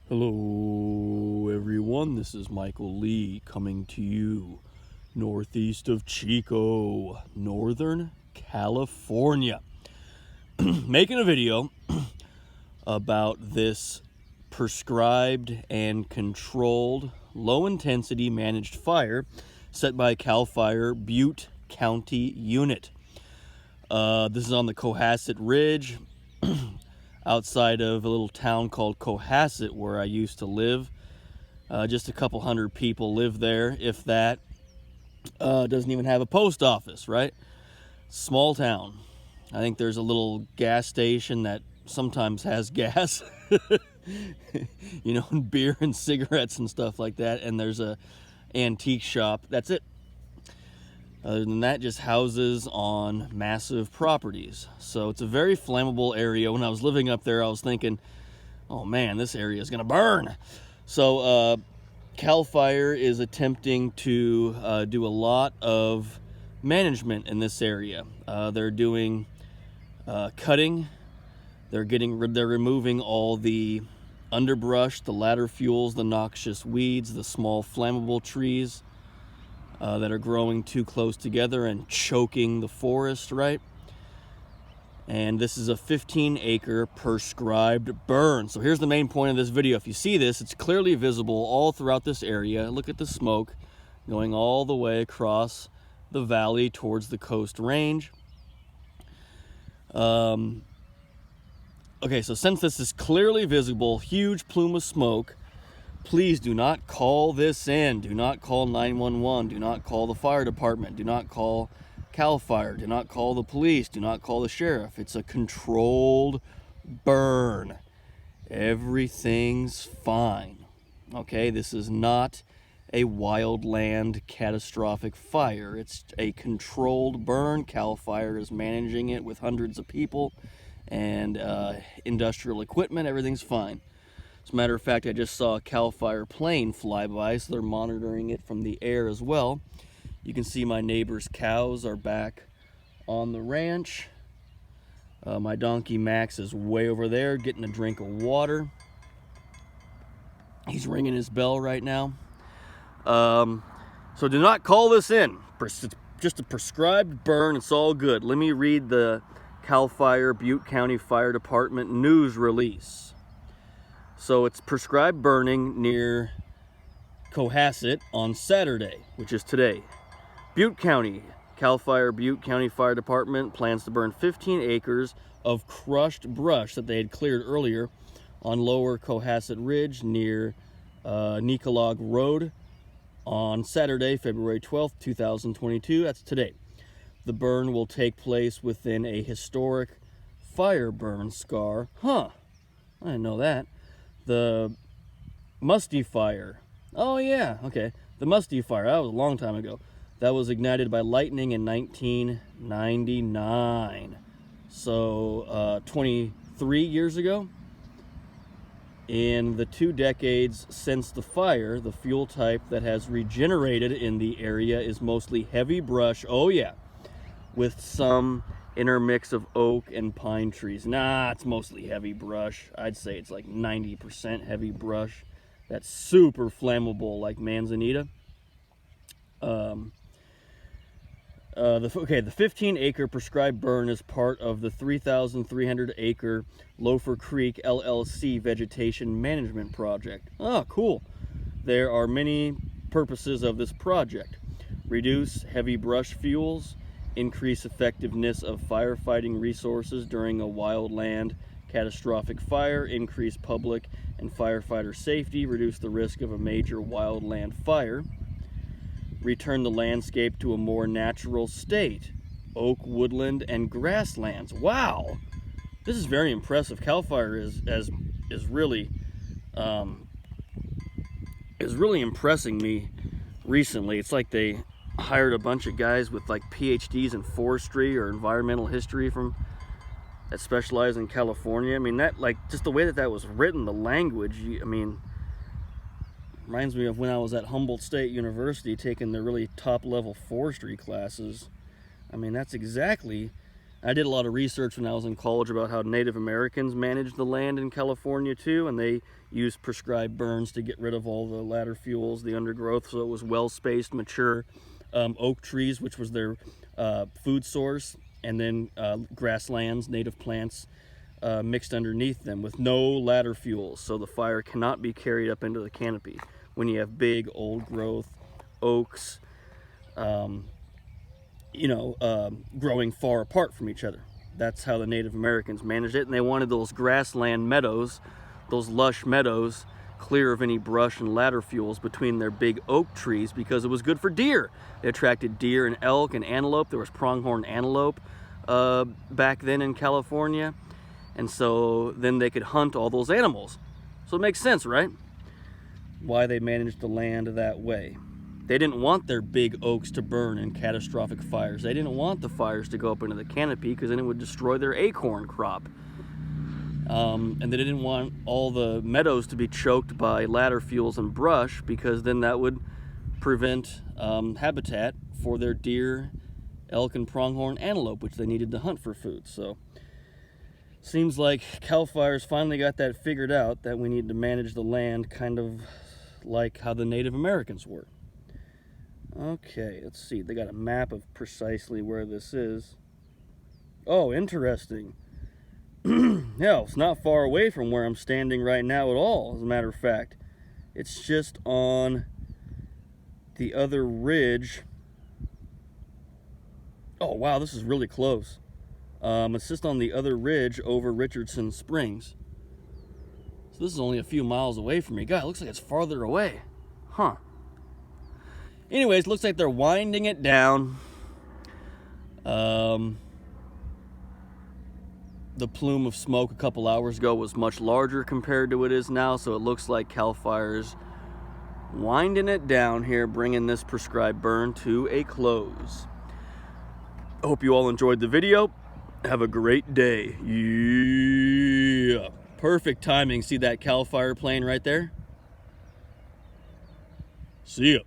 Hello everyone, this is Michael Lee coming to you northeast of Chico, Northern California. Making a video about this prescribed and controlled low-intensity managed fire set by CAL FIRE Butte County Unit. This is on the Cohasset Ridge outside of a little town called Cohasset where I used to live. Just a couple hundred people live there, if that. Doesn't even have a post office, right? Small town. I think there's a little gas station that sometimes has gas, and beer and cigarettes and stuff like that. And there's a antique shop. That's it. Other than that, just houses on massive properties. So it's a very flammable area. When I was living up there, I was thinking, oh man, this area is gonna burn. So CAL FIRE is attempting to do a lot of management in this area. They're doing cutting. They're removing all the underbrush, the ladder fuels, the noxious weeds, the small flammable trees that are growing too close together and choking the forest, right? And this is a 15-acre prescribed burn. So here's the main point of this video. If you see this, it's clearly visible all throughout this area. Look at the smoke going all the way across the valley towards the Coast Range. Okay, so since this is clearly visible, huge plume of smoke, please do not call this in. Do not call 911. Do not call the fire department. Do not call CAL FIRE. Do not call the police. Do not call the sheriff. It's a controlled burn. Everything's fine. Okay, this is not a wildland catastrophic fire. It's a controlled burn. CAL FIRE is managing it with hundreds of people and industrial equipment. Everything's fine. As a matter of fact, I just saw a CAL FIRE plane fly by, so they're monitoring it from the air as well. You can see my neighbor's cows are back on the ranch. My donkey Max is way over there getting a drink of water. He's ringing his bell right now. So do not call this in. It's just a prescribed burn. It's all good. Let me read the CAL FIRE Butte County Fire Department news release. So it's prescribed burning near Cohasset on Saturday, which is today. Butte County, CAL FIRE Butte County Fire Department plans to burn 15 acres of crushed brush that they had cleared earlier on lower Cohasset Ridge near Nicolog Road on Saturday, February 12th, 2022. That's today. The burn will take place within a historic fire burn scar. Huh, I didn't know that. The Musty Fire. Oh yeah, okay. The Musty Fire, that was a long time ago. That was ignited by lightning in 1999. So 23 years ago. In the 2 decades since the fire, the fuel type that has regenerated in the area is mostly heavy brush. Oh yeah, with some intermix of oak and pine trees. Nah, it's mostly heavy brush. I'd say it's like 90% heavy brush. That's super flammable, like manzanita. The 15-acre prescribed burn is part of the 3,300-acre Loafer Creek LLC vegetation management project. Oh, cool. There are many purposes of this project. Reduce heavy brush fuels, increase effectiveness of firefighting resources during a wildland catastrophic fire, increase public and firefighter safety, reduce the risk of a major wildland fire, return the landscape to a more natural state, oak, woodland, and grasslands. Wow, this is very impressive. CAL FIRE is really impressing me recently. It's like they hired a bunch of guys with like PhDs in forestry or environmental history that specialize in California. I mean, that, like, just the way that was written, the language, reminds me of when I was at Humboldt State University taking the really top level forestry classes. I mean, that's exactly I did a lot of research when I was in college about how Native Americans managed the land in California too, and they used prescribed burns to get rid of all the ladder fuels, the undergrowth, so it was well-spaced, mature oak trees, which was their food source, and then grasslands, native plants mixed underneath them with no ladder fuels, so the fire cannot be carried up into the canopy when you have big old growth oaks growing far apart from each other. That's how the Native Americans managed it, and they wanted those grassland meadows, those lush meadows, clear of any brush and ladder fuels between their big oak trees, because it was good for deer. It attracted deer and elk and antelope. There was pronghorn antelope back then in California, and so then they could hunt all those animals. So it makes sense, right? Why they managed the land that way. They didn't want their big oaks to burn in catastrophic fires. They didn't want the fires to go up into the canopy, because then it would destroy their acorn crop. And they didn't want all the meadows to be choked by ladder fuels and brush, because then that would prevent habitat for their deer, elk, and pronghorn antelope, which they needed to hunt for food. So seems like Cal Fire's finally got that figured out, that we need to manage the land kind of like how the Native Americans were. Okay, let's see. They got a map of precisely where this is. Oh, interesting. Yeah, it's not far away from where I'm standing right now at all, as a matter of fact. It's just on the other ridge. Oh, wow, this is really close. It's just on the other ridge over Richardson Springs. So this is only a few miles away from me. God, it looks like it's farther away. Huh. Anyways, looks like they're winding it down. The plume of smoke a couple hours ago was much larger compared to what it is now, so it looks like Cal Fire's winding it down here, bringing this prescribed burn to a close. I hope you all enjoyed the video. Have a great day. Yeah. Perfect timing. See that Cal Fire plane right there? See ya.